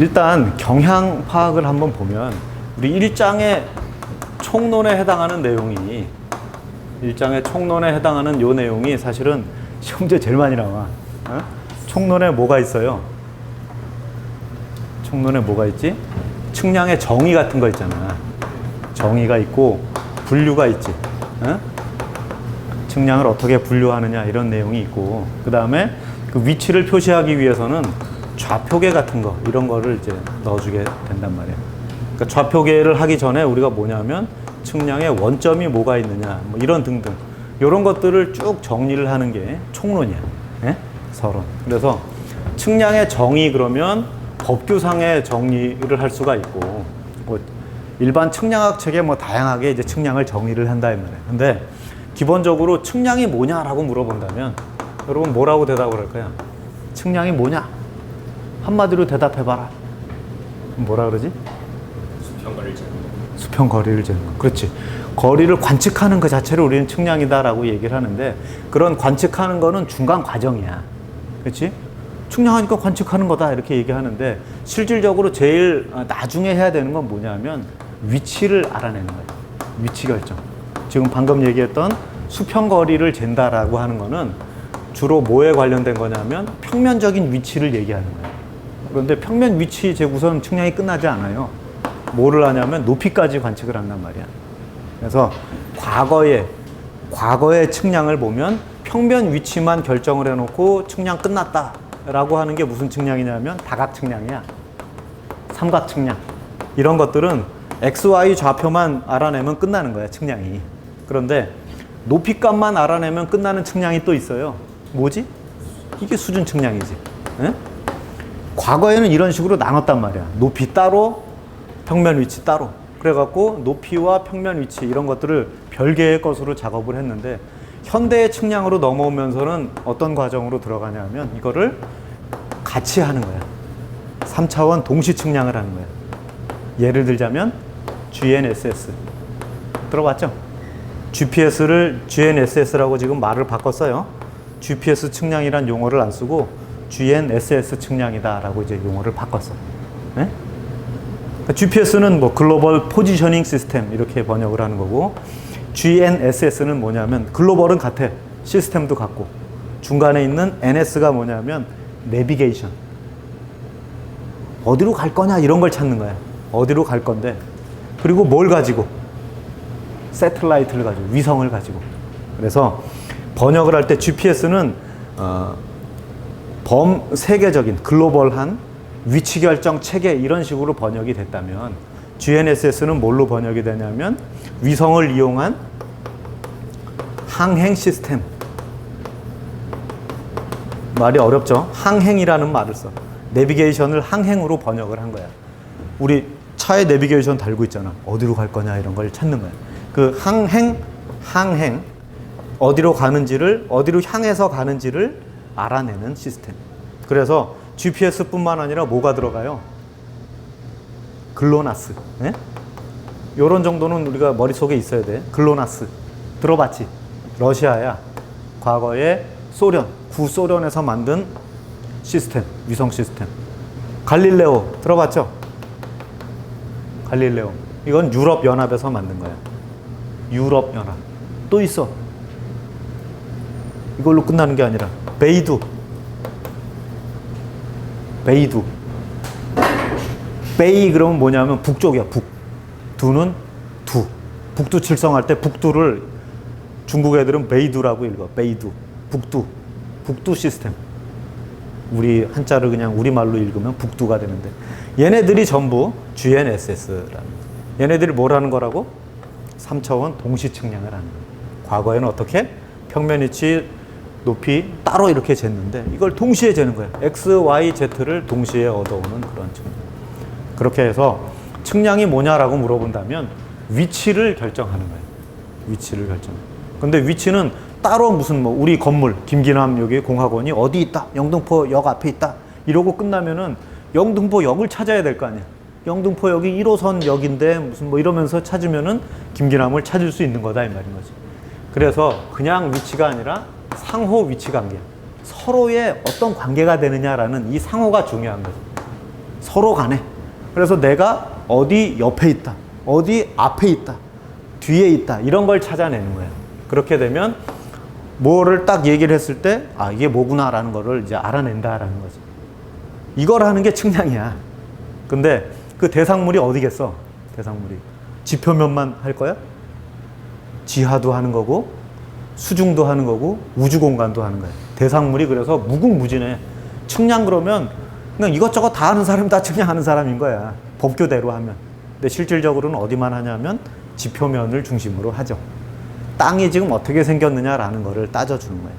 일단 경향 파악을 한번 보면 우리 1장의 총론에 해당하는 내용이 요 내용이 사실은 시험 문제 제일 많이 나와. 총론에 뭐가 있어요? 총론에 뭐가 있지? 측량의 정의 같은 거 있잖아. 정의가 있고 분류가 있지. 측량을 어떻게 분류하느냐 이런 내용이 있고, 그 다음에 그 위치를 표시하기 위해서는 좌표계 같은 거 이런 거를 이제 넣어주게 된단 말이야. 그러니까 좌표계를 하기 전에 우리가 뭐냐면 측량의 원점이 뭐가 있느냐 뭐 이런 등등 이런 것들을 쭉 정리를 하는 게 총론이야. 예? 서론. 그래서 측량의 정의 그러면 법규상의 정리를 할 수가 있고, 뭐 일반 측량학 책에 뭐 다양하게 이제 측량을 정의를 한다 이 말이야. 근데 기본적으로 측량이 뭐냐라고 물어본다면 여러분 뭐라고 대답을 할 거야? 측량이 뭐냐? 한마디로 대답해봐라. 뭐라 그러지? 수평거리를 재는 거. 그렇지. 거리를 관측하는 그 자체를 우리는 측량이다라고 얘기를 하는데, 그런 관측하는 거는 중간 과정이야. 그렇지? 측량하니까 관측하는 거다 이렇게 얘기하는데, 실질적으로 제일 나중에 해야 되는 건 뭐냐면 위치를 알아내는 거야. 위치 결정. 지금 방금 얘기했던 수평거리를 잰다라고 하는 거는 주로 뭐에 관련된 거냐면 평면적인 위치를 얘기하는 거예요. 그런데 평면 위치 재고선 측량이 끝나지 않아요. 뭐를 하냐면 높이까지 관측을 한단 말이야. 그래서 과거의 측량을 보면 평면 위치만 결정을 해놓고 측량 끝났다라고 하는 게 무슨 측량이냐면 다각 측량이야. 삼각 측량. 이런 것들은 X, Y 좌표만 알아내면 끝나는 거야, 측량이. 그런데 높이값만 알아내면 끝나는 측량이 또 있어요. 뭐지? 이게 수준 측량이지. 에? 과거에는 이런 식으로 나눴단 말이야. 높이 따로, 평면 위치 따로. 그래갖고 높이와 평면 위치 이런 것들을 별개의 것으로 작업을 했는데, 현대의 측량으로 넘어오면서는 어떤 과정으로 들어가냐면 이거를 같이 하는 거야. 3차원 동시 측량을 하는 거야. 예를 들자면 GNSS. 들어봤죠? GPS를 GNSS라고 지금 말을 바꿨어요. GPS 측량이란 용어를 안 쓰고 GNSS 측량이다라고 이제 용어를 바꿨어. 네? 그러니까 GPS는 뭐 글로벌 포지셔닝 시스템 이렇게 번역을 하는 거고, GNSS는 뭐냐면 글로벌은 같아. 시스템도 같고, 중간에 있는 NS가 뭐냐면 내비게이션. 어디로 갈 거냐 이런 걸 찾는 거야. 어디로 갈 건데, 그리고 뭘 가지고? 새틀라이트를 가지고, 위성을 가지고. 그래서 번역을 할 때 GPS는 범세계적인 글로벌한 위치 결정 체계 이런 식으로 번역이 됐다면, GNSS는 뭘로 번역이 되냐면 위성을 이용한 항행 시스템. 말이 어렵죠? 항행이라는 말을 써. 내비게이션을 항행으로 번역을 한 거야. 우리 차에 내비게이션 달고 있잖아. 어디로 갈 거냐 이런 걸 찾는 거야. 그 항행, 어디로 가는지를, 어디로 향해서 가는지를 알아내는 시스템. 그래서 GPS뿐만 아니라 뭐가 들어가요? 글로나스. 네? 요런 정도는 우리가 머릿속에 있어야 돼. 글로나스. 들어봤지? 러시아야. 과거에 소련, 구소련에서 만든 시스템, 위성 시스템. 갈릴레오. 들어봤죠? 갈릴레오. 이건 유럽연합에서 만든 거야. 유럽연합. 또 있어. 이걸로 끝나는 게 아니라 베이두. 베이 그러면 뭐냐면 북쪽이야. 두는 두. 북두 칠성할 때 북두를 중국 애들은 베이두라고 읽어. 베이두. 북두 시스템. 우리 한자를 그냥 우리말로 읽으면 북두가 되는데, 얘네들이 전부 GNSS라는. 얘네들이 뭘 하는 거라고? 3차원 동시 측량을 하는 거예요. 과거에는 어떻게? 평면 위치, 높이 따로 이렇게 쟀는데 이걸 동시에 재는 거예요. X, Y, Z를 동시에 얻어오는 그런 측량. 그렇게 해서 측량이 뭐냐라고 물어본다면 위치를 결정하는 거예요. 위치를 결정. 근데 위치는 따로 무슨 뭐 우리 건물 김기남 여기 공학원이 어디 있다, 영등포 역 앞에 있다 이러고 끝나면은 영등포 역을 찾아야 될 거 아니야. 영등포 역이 1호선 역인데 무슨 뭐 이러면서 찾으면은 김기남을 찾을 수 있는 거다 이 말인 거지. 그래서 그냥 위치가 아니라 상호 위치 관계, 서로의 어떤 관계가 되느냐라는 이 상호가 중요한 거죠. 서로 간에. 그래서 내가 어디 옆에 있다, 어디 앞에 있다, 뒤에 있다, 이런 걸 찾아내는 거예요. 그렇게 되면 뭐를 딱 얘기를 했을 때, 아, 이게 뭐구나라는 거를 이제 알아낸다라는 거지. 이걸 하는 게 측량이야. 근데 그 대상물이 어디겠어? 대상물이. 지표면만 할 거야? 지하도 하는 거고, 수중도 하는 거고, 우주 공간도 하는 거야. 대상물이 그래서 무궁무진해. 측량 그러면 그냥 이것저것 다 하는 사람이 다 측량하는 사람인 거야. 법규대로 하면. 근데 실질적으로는 어디만 하냐면 지표면을 중심으로 하죠. 땅이 지금 어떻게 생겼느냐라는 거를 따져주는 거예요.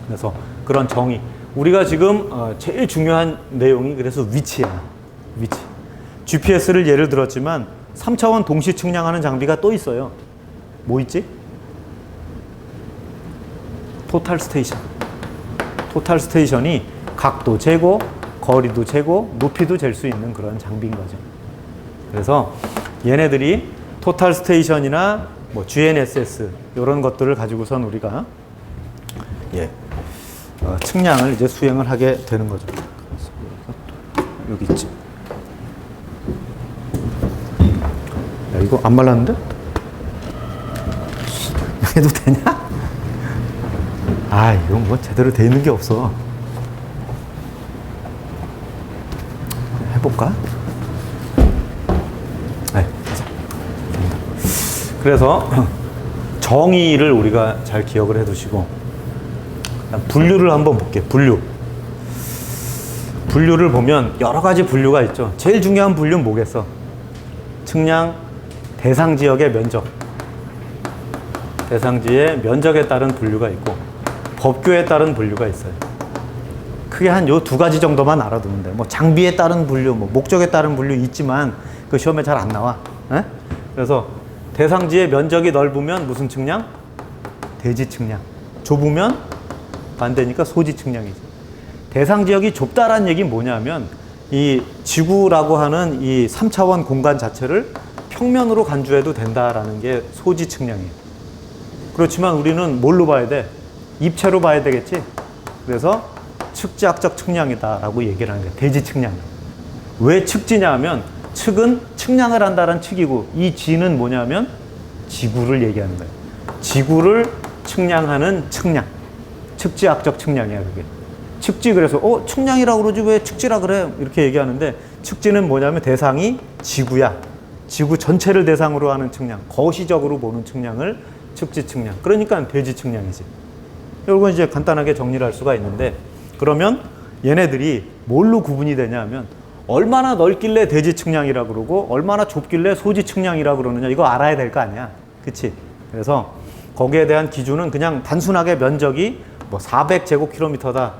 그래서 그런 정의. 우리가 지금 제일 중요한 내용이 그래서 위치야. 위치. GPS를 예를 들었지만 3차원 동시 측량하는 장비가 또 있어요. 뭐 있지? 토탈 스테이션. 토탈 스테이션이 각도 재고, 거리도 재고, 높이도 잴 수 있는 그런 장비인 거죠. 그래서 얘네들이 토탈 스테이션이나 뭐 GNSS 이런 것들을 가지고선 우리가 측량을 이제 수행을 하게 되는 거죠. 여기 있지. 야, 이거 안 말랐는데? 해도 되냐? 아, 이건 뭐 제대로 돼 있는 게 없어. 해볼까? 네, 가자. 그래서 정의를 우리가 잘 기억을 해두시고, 분류를 한번 볼게요. 분류를 보면 여러 가지 분류가 있죠. 제일 중요한 분류는 뭐겠어? 측량 대상 지역의 면적. 대상지의 면적에 따른 분류가 있고, 법규에 따른 분류가 있어요. 크게 한 요 두 가지 정도만 알아두면 돼요. 뭐 장비에 따른 분류, 뭐 목적에 따른 분류 있지만 그 시험에 잘 안 나와. 에? 그래서 대상지의 면적이 넓으면 무슨 측량? 대지 측량. 좁으면 반대니까 소지 측량이지. 대상 지역이 좁다라는 얘기는 뭐냐면 이 지구라고 하는 이 3차원 공간 자체를 평면으로 간주해도 된다라는 게 소지 측량이에요. 그렇지만 우리는 뭘로 봐야 돼? 입체로 봐야 되겠지? 그래서 측지학적 측량이다라고 얘기를 하는 거예요. 대지 측량. 왜 측지냐 하면 측은 측량을 한다는 측이고, 이 지는 뭐냐면 지구를 얘기하는 거예요. 지구를 측량하는 측량. 측지학적 측량이야, 그게. 측지, 그래서 측량이라고 그러지 왜 측지라 그래? 이렇게 얘기하는데, 측지는 뭐냐면 대상이 지구야. 지구 전체를 대상으로 하는 측량, 거시적으로 보는 측량을 측지 측량. 그러니까 대지 측량이지. 이건 이제 간단하게 정리를 할 수가 있는데, 그러면 얘네들이 뭘로 구분이 되냐 하면 얼마나 넓길래 대지 측량이라고 그러고 얼마나 좁길래 소지 측량이라고 그러느냐, 이거 알아야 될 거 아니야. 그치? 그래서 거기에 대한 기준은 그냥 단순하게 면적이 뭐 400제곱킬로미터다.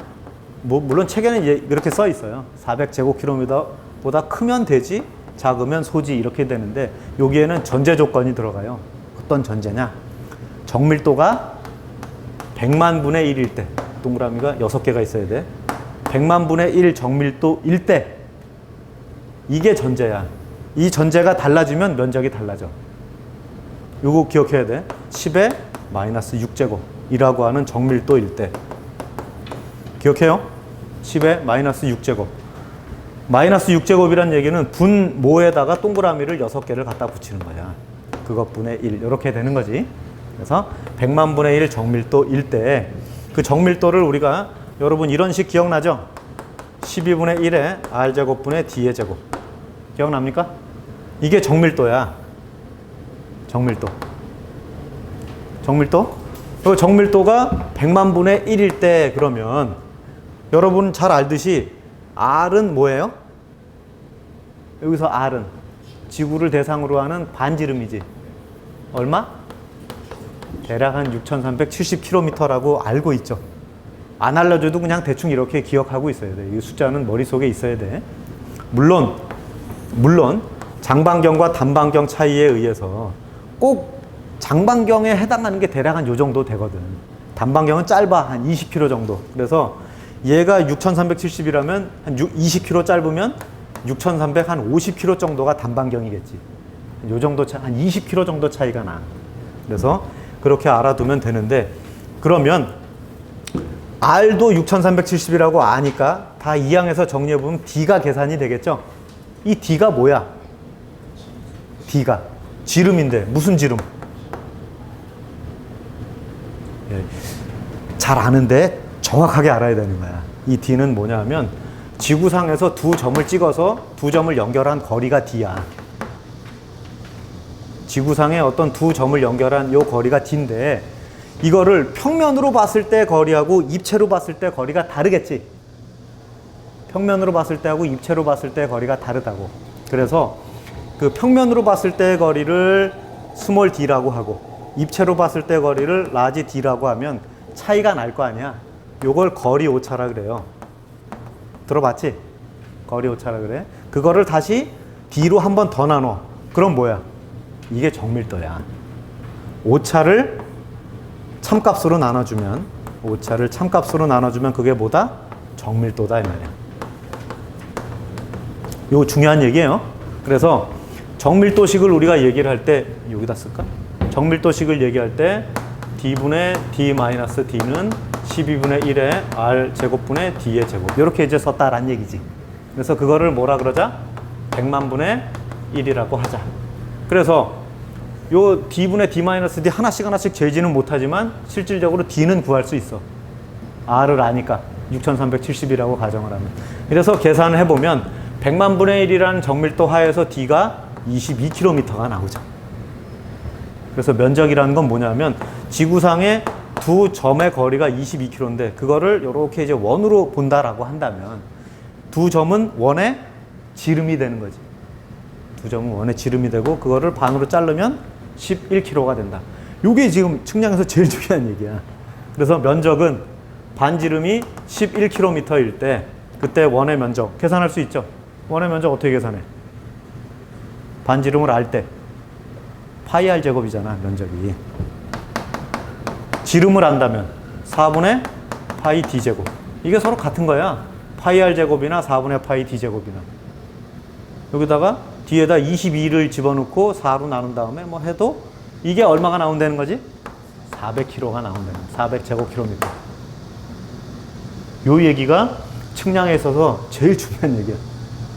뭐 물론 책에는 이렇게 써 있어요. 400제곱킬로미터보다 크면 대지, 작으면 소지, 이렇게 되는데 여기에는 전제 조건이 들어가요. 어떤 전제냐? 정밀도가 100만 분의 1일 때, 동그라미가 6개가 있어야 돼. 100만 분의 1 정밀도일 때, 이게 전제야. 이 전제가 달라지면 면적이 달라져. 요거 기억해야 돼. 10의 마이너스 6제곱이라고 하는 정밀도일 때. 기억해요? 10의 마이너스 6제곱. 마이너스 6제곱이란 얘기는 분모에다가 동그라미를 6개를 갖다 붙이는 거야. 그것분의 1. 이렇게 되는 거지. 그래서 100만 분의 1 정밀도일 때, 그 정밀도를 우리가, 여러분 이런 식 기억나죠? 12분의 1의 R제곱분의 D의 제곱. 기억납니까? 이게 정밀도야. 정밀도. 그 정밀도가 100만 분의 1일 때, 그러면 여러분 잘 알듯이 R은 뭐예요? 여기서 R은 지구를 대상으로 하는 반지름이지. 얼마? 대략 한 6,370km라고 알고 있죠. 안 알려줘도 그냥 대충 이렇게 기억하고 있어야 돼. 이 숫자는 머릿속에 있어야 돼. 물론 장반경과 단반경 차이에 의해서 꼭 장반경에 해당하는 게 대략 한 요 정도 되거든. 단반경은 짧아. 한 20km 정도. 그래서 얘가 6,370이라면 한 20km 짧으면 6,300 한 50km 정도가 단반경이겠지. 요 정도 한 20km 정도 차이가 나. 그래서 그렇게 알아두면 되는데, 그러면 R도 6,370이라고 아니까 다 2항에서 정리해보면 D가 계산이 되겠죠? 이 D가 뭐야? D가 지름인데 무슨 지름? 잘 아는데 정확하게 알아야 되는 거야. 이 D는 뭐냐 하면 지구상에서 두 점을 찍어서 두 점을 연결한 거리가 D야. 지구상에 어떤 두 점을 연결한 요 거리가 D인데 이거를 평면으로 봤을 때 거리하고 입체로 봤을 때 거리가 다르겠지. 평면으로 봤을 때하고 입체로 봤을 때 거리가 다르다고. 그래서 그 평면으로 봤을 때 거리를 스몰 d라고 하고 입체로 봤을 때 거리를 라지 d라고 하면 차이가 날 거 아니야. 요걸 거리 오차라 그래요. 들어봤지? 거리 오차라 그래. 그거를 다시 d로 한 번 더 나눠. 그럼 뭐야? 이게 정밀도야. 오차를 참값으로 나눠주면 그게 뭐다? 정밀도다 이 말이야. 이거 중요한 얘기예요. 그래서 정밀도식을 우리가 얘기를 할 때 여기다 쓸까? 정밀도식을 얘기할 때 d분의 d-d는 12분의 1의 r 제곱분의 d의 제곱 이렇게 이제 썼다라는 얘기지. 그래서 그거를 뭐라 그러자? 100만분의 1이라고 하자. 그래서 요 d분의 d-d 하나씩 재지는 못하지만 실질적으로 d는 구할 수 있어. r을 아니까 6370이라고 가정을 하면. 그래서 계산을 해보면 100만분의 1이라는 정밀도 하에서 d가 22km가 나오죠. 그래서 면적이라는 건 뭐냐면 지구상의 두 점의 거리가 22km인데 그거를 이렇게 이제 원으로 본다라고 한다면 두 점은 원의 지름이 되는 거지. 두 점은 원의 지름이 되고 그거를 반으로 자르면 11km가 된다. 이게 지금 측량에서 제일 중요한 얘기야. 그래서 면적은 반지름이 11km일 때 그때 원의 면적 계산할 수 있죠. 원의 면적 어떻게 계산해? 반지름을 알 때 파이 r 제곱이잖아 면적이. 지름을 안다면 4분의 파이 d 제곱. 이게 서로 같은 거야. 파이 r 제곱이나 4분의 파이 d 제곱이나. 여기다가 뒤에다 22를 집어넣고 4로 나눈 다음에 뭐 해도 이게 얼마가 나온다는 거지? 400km가 나온다는 거야. 400제곱킬로미터. 요 얘기가 측량에 있어서 제일 중요한 얘기야.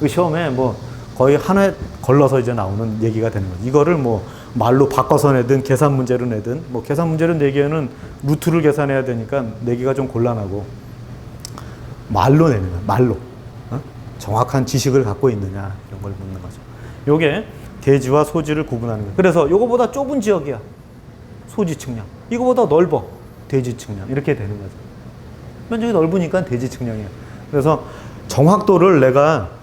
시험에 뭐 거의 한 회 걸러서 이제 나오는 얘기가 되는 거지. 이거를 뭐 말로 바꿔서 내든 계산 문제로 내든 뭐 계산 문제로 내기에는 루트를 계산해야 되니까 내기가 좀 곤란하고 말로 내는 거야. 말로. 어? 정확한 지식을 갖고 있느냐 이런 걸 묻는 거죠. 요게 대지와 소지를 구분하는 거예요. 그래서 요거보다 좁은 지역이야. 소지 측량. 이거보다 넓어. 대지 측량. 이렇게 되는 거죠. 면적이 넓으니까 대지 측량이야. 그래서 정확도를 내가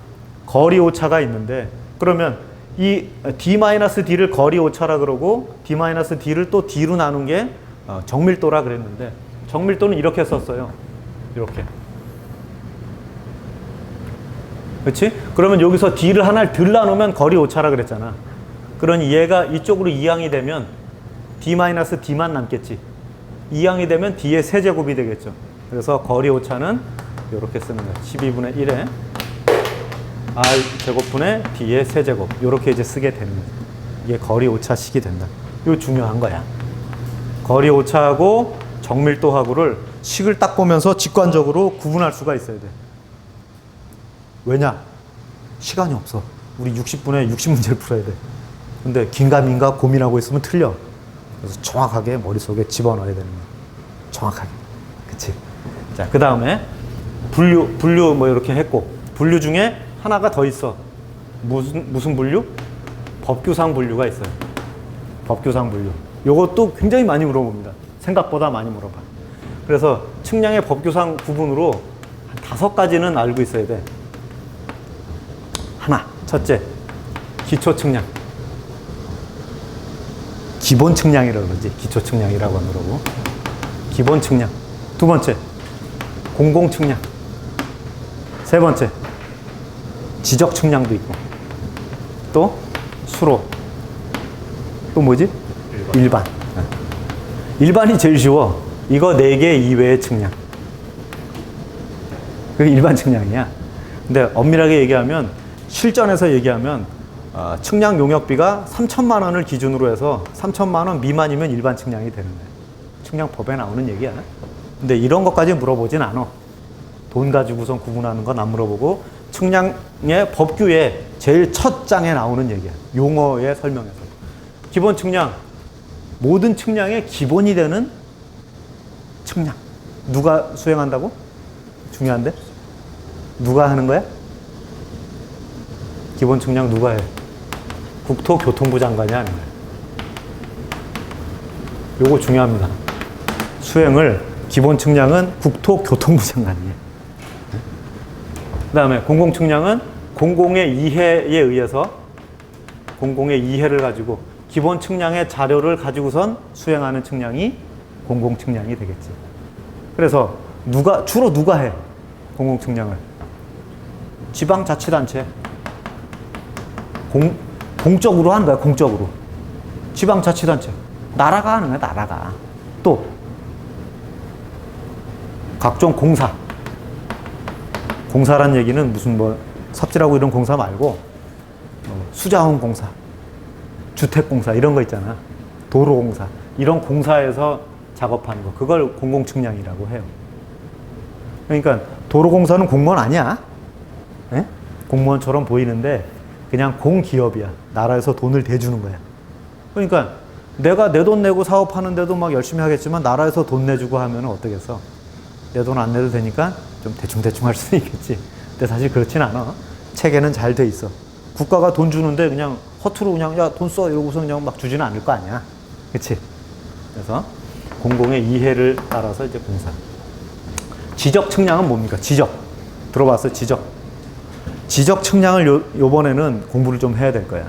거리 오차가 있는데 그러면 이 d-d를 거리 오차라 그러고 d-d를 또 d로 나눈 게 정밀도라 그랬는데 정밀도는 이렇게 썼어요. 이렇게. 그렇지? 그러면 여기서 d를 하나를 덜 나누면 거리 오차라 그랬잖아. 그러니 얘가 이쪽으로 2항이 되면 d-d만 남겠지. 2항이 되면 d의 세제곱이 되겠죠. 그래서 거리 오차는 이렇게 쓰는 거야. 12분의 1에 r 제곱분의 d의 세제곱. 이렇게 이제 쓰게 되는 거야. 이게 거리 오차식이 된다. 이거 중요한 거야. 거리 오차하고 정밀도하고를 식을 딱 보면서 직관적으로 구분할 수가 있어야 돼. 왜냐? 시간이 없어. 우리 60분에 60문제를 풀어야 돼. 근데 긴가민가 고민하고 있으면 틀려. 그래서 정확하게 머릿속에 집어넣어야 되는 거야. 정확하게. 그치? 자, 그 다음에 분류 뭐 이렇게 했고, 분류 중에 하나가 더 있어. 무슨 분류? 법규상 분류가 있어요. 법규상 분류. 요것도 굉장히 많이 물어봅니다. 생각보다 많이 물어봐. 그래서 측량의 법규상 구분으로 한 5가지는 알고 있어야 돼. 하나, 첫째, 기초 측량. 기본 측량이라고 그러지. 기초 측량이라고 안 그러고. 기본 측량. 두 번째, 공공 측량. 세 번째, 지적 측량도 있고. 또 수로. 또 뭐지? 일반. 일반이 제일 쉬워. 이거 4개 이외의 측량. 그게 일반 측량이야. 근데 엄밀하게 얘기하면 실전에서 얘기하면 측량 용역비가 3천만 원을 기준으로 해서 3천만 원 미만이면 일반 측량이 되는 거야. 측량법에 나오는 얘기야. 근데 이런 것까지 물어보진 않아. 돈 가지고선 구분하는 건 안 물어보고 측량의 법규에 제일 첫 장에 나오는 얘기야. 용어에 설명해서. 기본 측량. 모든 측량의 기본이 되는 측량. 누가 수행한다고? 중요한데? 누가 하는 거야? 기본 측량 누가 해? 국토교통부 장관이 하는 거야. 요거 중요합니다. 수행을 기본 측량은 국토교통부 장관이 해. 그 다음에 공공측량은 공공의 이해에 의해서 공공의 이해를 가지고 기본 측량의 자료를 가지고선 수행하는 측량이 공공측량이 되겠지. 그래서 주로 누가 해? 공공측량을. 지방자치단체. 공적으로 하는 거야, 공적으로. 지방자치단체. 나라가 하는 거야, 나라가. 또, 각종 공사. 공사란 얘기는 무슨 뭐, 삽질하고 이런 공사 말고, 수자원 공사, 주택공사, 이런 거 있잖아. 도로공사. 이런 공사에서 작업하는 거. 그걸 공공측량이라고 해요. 그러니까, 도로공사는 공무원 아니야. 에? 공무원처럼 보이는데, 그냥 공기업이야. 나라에서 돈을 대주는 거야. 그러니까 내가 내 돈 내고 사업하는데도 막 열심히 하겠지만 나라에서 돈 내주고 하면 어떻겠어? 내 돈 안 내도 되니까 좀 대충대충 할 수는 있겠지. 근데 사실 그렇진 않아. 체계는 잘 돼 있어. 국가가 돈 주는데 그냥 허투루 그냥 야, 돈 써 이러고서 그냥 막 주지는 않을 거 아니야. 그치? 그래서 공공의 이해를 따라서 이제 공사. 지적 측량은 뭡니까? 지적. 들어봤어요? 지적. 지적 측량을 요번에는 공부를 좀 해야 될 거야.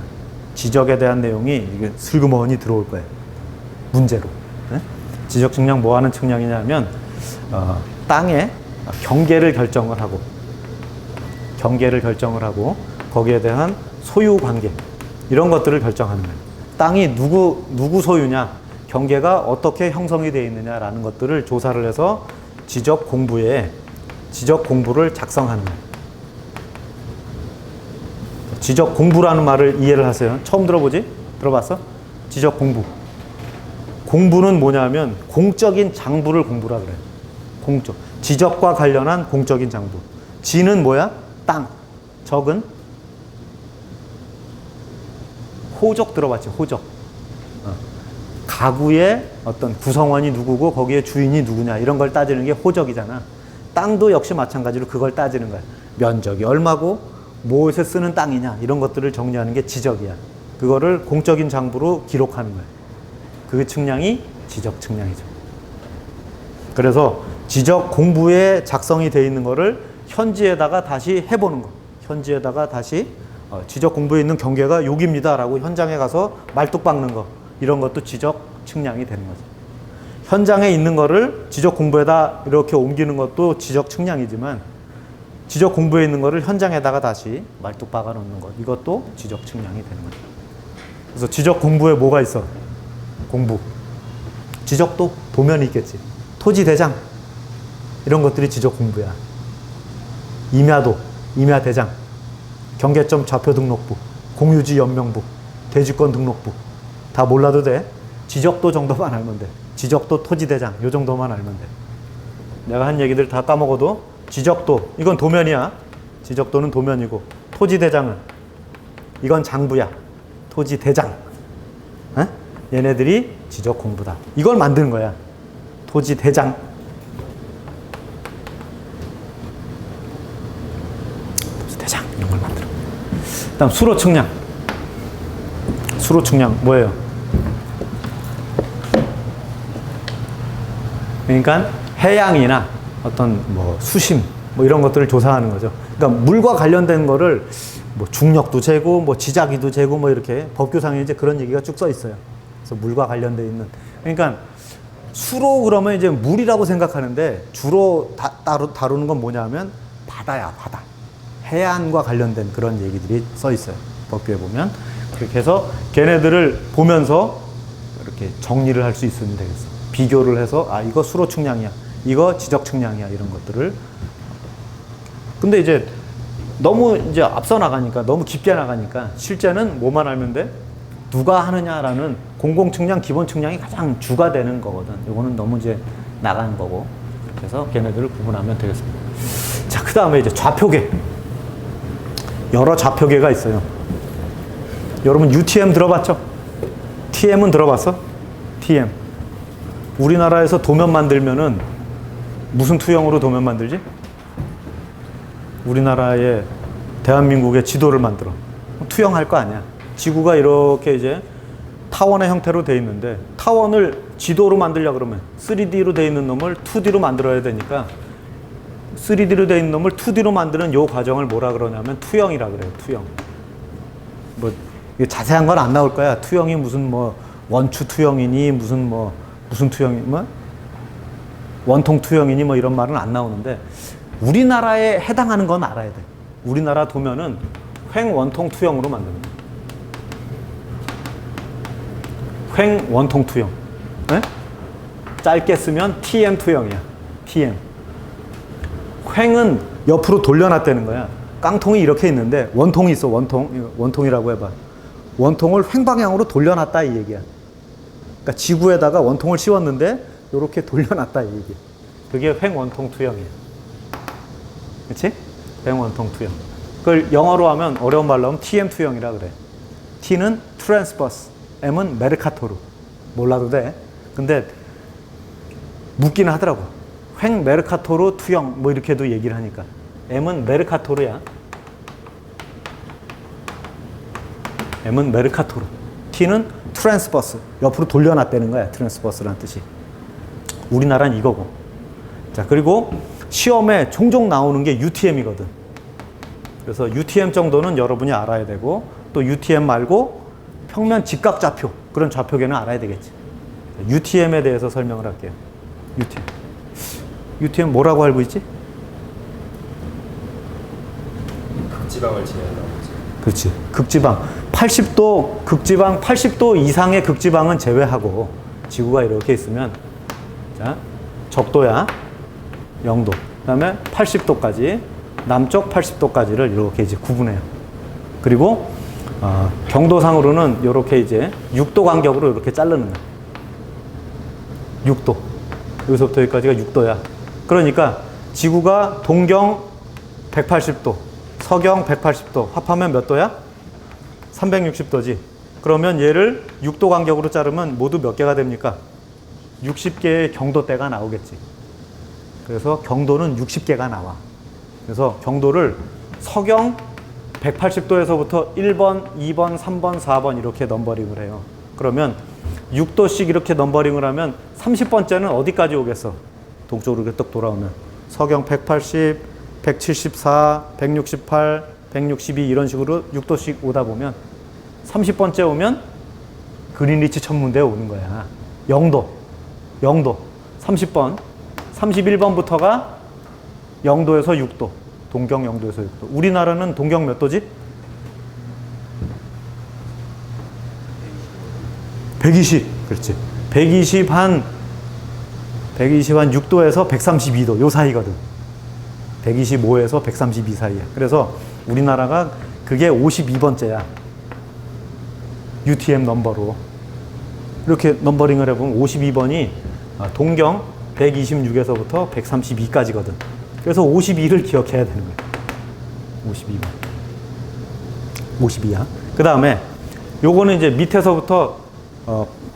지적에 대한 내용이 이게 슬그머니 들어올 거야. 문제로. 네? 지적 측량 뭐 하는 측량이냐면, 땅의 경계를 결정을 하고, 거기에 대한 소유 관계, 이런 것들을 결정하는 거예요. 땅이 누구 소유냐, 경계가 어떻게 형성이 되어 있느냐라는 것들을 조사를 해서 지적 공부를 작성하는 거예요. 지적 공부라는 말을 이해를 하세요. 처음 들어보지? 들어봤어? 지적 공부. 공부는 뭐냐면 공적인 장부를 공부라 그래요. 공적. 지적과 관련한 공적인 장부. 지는 뭐야? 땅. 적은 호적 들어봤지? 호적. 가구의 어떤 구성원이 누구고 거기에 주인이 누구냐 이런 걸 따지는 게 호적이잖아. 땅도 역시 마찬가지로 그걸 따지는 거야. 면적이 얼마고 무엇에 쓰는 땅이냐 이런 것들을 정리하는 게 지적이야. 그거를 공적인 장부로 기록하는 거야. 그 측량이 지적 측량이죠. 그래서 지적 공부에 작성이 되어 있는 거를 현지에다가 다시 해보는 거. 현지에다가 다시 지적 공부에 있는 경계가 여기입니다 라고 현장에 가서 말뚝 박는 거. 이런 것도 지적 측량이 되는 거죠. 현장에 있는 거를 지적 공부에다 이렇게 옮기는 것도 지적 측량이지만 지적 공부에 있는 거를 현장에다가 다시 말뚝 박아 놓는 것. 이것도 지적 측량이 되는 거죠. 그래서 지적 공부에 뭐가 있어? 공부. 지적도 도면이 있겠지. 토지 대장. 이런 것들이 지적 공부야. 임야도, 임야 대장. 경계점 좌표 등록부. 공유지 연명부. 대지권 등록부. 다 몰라도 돼. 지적도 정도만 알면 돼. 지적도 토지 대장. 요 정도만 알면 돼. 내가 한 얘기들 다 까먹어도 지적도, 이건 도면이야. 지적도는 도면이고, 토지 대장은, 이건 장부야. 토지 대장. 에? 얘네들이 지적 공부다. 이걸 만드는 거야. 토지 대장. 토지 대장. 이런 걸 만들어. 그 다음, 수로 측량. 수로 측량, 뭐예요? 그러니까 해양이나 어떤 뭐 수심 뭐 이런 것들을 조사하는 거죠. 그러니까 물과 관련된 거를 뭐 중력도 재고 뭐 지자기도 재고 뭐 이렇게 법규상에 이제 그런 얘기가 쭉 써 있어요. 그래서 물과 관련돼 있는. 그러니까 수로 그러면 이제 물이라고 생각하는데 주로 다루는 건 뭐냐면 바다야, 바다. 해안과 관련된 그런 얘기들이 써 있어요. 법규에 보면. 그렇게 해서 걔네들을 보면서 이렇게 정리를 할 수 있으면 되겠어. 비교를 해서 아, 이거 수로 측량이야. 이거 지적 측량이야. 이런 것들을. 근데 이제 너무 이제 앞서 나가니까, 너무 깊게 나가니까 실제는 뭐만 알면 돼? 누가 하느냐라는 공공 측량, 기본 측량이 가장 주가 되는 거거든. 이거는 너무 이제 나가는 거고. 그래서 걔네들을 구분하면 되겠습니다. 다음에 이제 좌표계. 여러 좌표계가 있어요. 여러분 UTM 들어봤죠? TM은 들어봤어? TM. 우리나라에서 도면 만들면은 무슨 투영으로 도면 만들지? 우리나라의 대한민국의 지도를 만들어. 투영할 거 아니야. 지구가 이렇게 이제 타원의 형태로 돼 있는데 타원을 지도로 만들려 그러면 3D로 돼 있는 놈을 2D로 만들어야 되니까 3D로 돼 있는 놈을 2D로 만드는 요 과정을 뭐라 그러냐면 투영이라 그래요. 투영. 뭐 이게 자세한 건 안 나올 거야. 투영이 무슨 뭐 원추 투영이니 무슨 투영이 뭐 원통 투영이니 뭐 이런 말은 안 나오는데 우리나라에 해당하는 건 알아야 돼. 우리나라 도면은 횡원통 투영으로 만드는 거야. 횡원통 투영. 네? 짧게 쓰면 TM 투영이야. TM. 횡은 옆으로 돌려놨다는 거야. 깡통이 이렇게 있는데 원통이 있어. 원통이라고 해봐. 원통을 횡방향으로 돌려놨다 이 얘기야. 그러니까 지구에다가 원통을 씌웠는데 이렇게 돌려놨다 이 얘기야. 그게 횡원통 투영이야. 그렇지? 횡원통 투영. 그걸 영어로 하면 어려운 말로 하면 TM 투영이라 그래. T는 트랜스버스, M은 메르카토르. 몰라도 돼. 근데 묻기는 하더라고. 횡 메르카토르 투영 뭐 이렇게도 얘기를 하니까. M은 메르카토르야. M은 메르카토르. T는 트랜스버스. 옆으로 돌려놨다는 거야. 트랜스버스라는 뜻이. 우리나라는 이거고. 자, 그리고 시험에 종종 나오는 게 UTM이거든. 그래서 UTM 정도는 여러분이 알아야 되고 또 UTM 말고 평면 직각 좌표 그런 좌표계는 알아야 되겠지. UTM에 대해서 설명을 할게요. UTM 뭐라고 알고 있지? 극지방을 지낸다고 하죠. 그렇지. 극지방. 80도 극지방 80도 이상의 극지방은 제외하고 지구가 이렇게 있으면 자, 적도야. 0도. 그다음에 80도까지 남쪽 80도까지를 이렇게 이제 구분해요. 그리고 경도상으로는 이렇게 이제 6도 간격으로 이렇게 자르는 거야. 6도. 여기서부터 여기까지가 6도야. 그러니까 지구가 동경 180도, 서경 180도 합하면 몇 도야? 360도지. 그러면 얘를 6도 간격으로 자르면 모두 몇 개가 됩니까? 60개의 경도대가 나오겠지. 그래서 경도는 60개가 나와. 그래서 경도를 서경 180도에서부터 1번, 2번, 3번, 4번 이렇게 넘버링을 해요. 그러면 6도씩 이렇게 넘버링을 하면 30번째는 어디까지 오겠어? 동쪽으로 이렇게 딱 돌아오면 서경 180, 174, 168, 162 이런 식으로 6도씩 오다 보면 30번째 오면 그린리치 천문대에 오는 거야. 0도, 30번, 31번부터가 0도에서 6도, 동경 0도에서 6도. 우리나라는 동경 몇 도지? 120, 그렇지. 120 한 6도에서 132도, 요 사이거든. 125에서 132 사이야. 그래서 우리나라가 그게 52번째야. UTM 넘버로. 이렇게 넘버링을 해보면 52번이 동경 126에서부터 132까지거든. 그래서 52를 기억해야 되는 거야. 52번. 52야. 그 다음에 요거는 이제 밑에서부터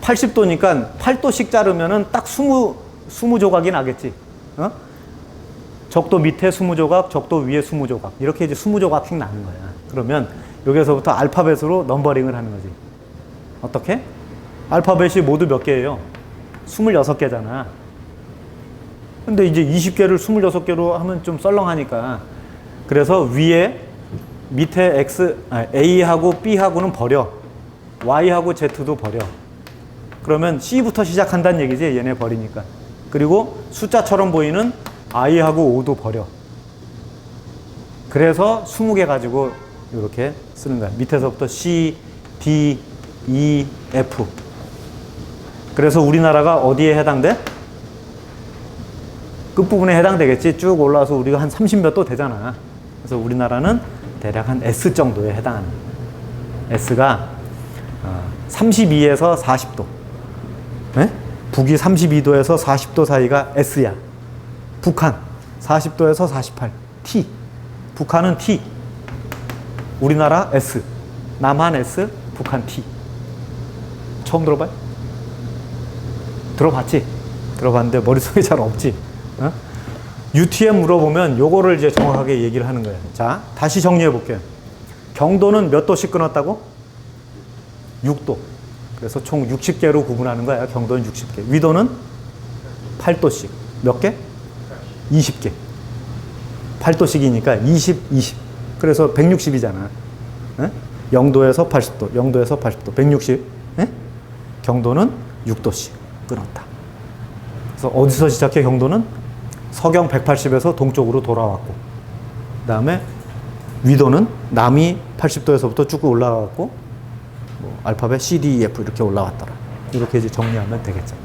80도니까 8도씩 자르면은 딱 20조각이 나겠지. 어? 적도 밑에 20조각, 적도 위에 20조각. 이렇게 이제 20조각씩 나는 거야. 그러면 여기서부터 알파벳으로 넘버링을 하는 거지. 어떻게? 알파벳이 모두 몇 개예요? 26개잖아. 근데 이제 20개를 26개로 하면 좀 썰렁하니까. 그래서 밑에 A하고 B하고는 버려. Y하고 Z도 버려. 그러면 C부터 시작한다는 얘기지. 얘네 버리니까. 그리고 숫자처럼 보이는 I하고 O도 버려. 그래서 20개 가지고 이렇게 쓰는 거야. 밑에서부터 C, D, E, F. 그래서 우리나라가 어디에 해당돼? 끝부분에 해당되겠지. 쭉 올라와서 우리가 한 30몇 도 되잖아. 그래서 우리나라는 대략 한 S 정도에 해당하는 거야. S가 32에서 40도. 네? 북위 32도에서 40도 사이가 S야. 북한 40도에서 48. T. 북한은 T. 우리나라 S. 남한 S, 북한 T. 처음 들어봐요? 들어봤지? 들어봤는데 머릿속에 잘 없지? 어? UTM 물어보면 요거를 이제 정확하게 얘기를 하는 거예요. 자, 다시 정리해 볼게요. 경도는 몇 도씩 끊었다고? 6도. 그래서 총 60개로 구분하는 거야. 경도는 60개. 위도는 8도씩. 몇 개? 20개. 8도씩이니까 20, 20. 그래서 160이잖아. 0도에서 80도, 0도에서 80도, 160. 경도는 6도씩 끊었다. 그래서 어디서 시작해 경도는? 서경 180에서 동쪽으로 돌아왔고, 그 다음에 위도는 남이 80도에서부터 쭉 올라가고, 뭐 알파벳 C, D, E, F 이렇게 올라왔더라. 이렇게 이제 정리하면 되겠죠.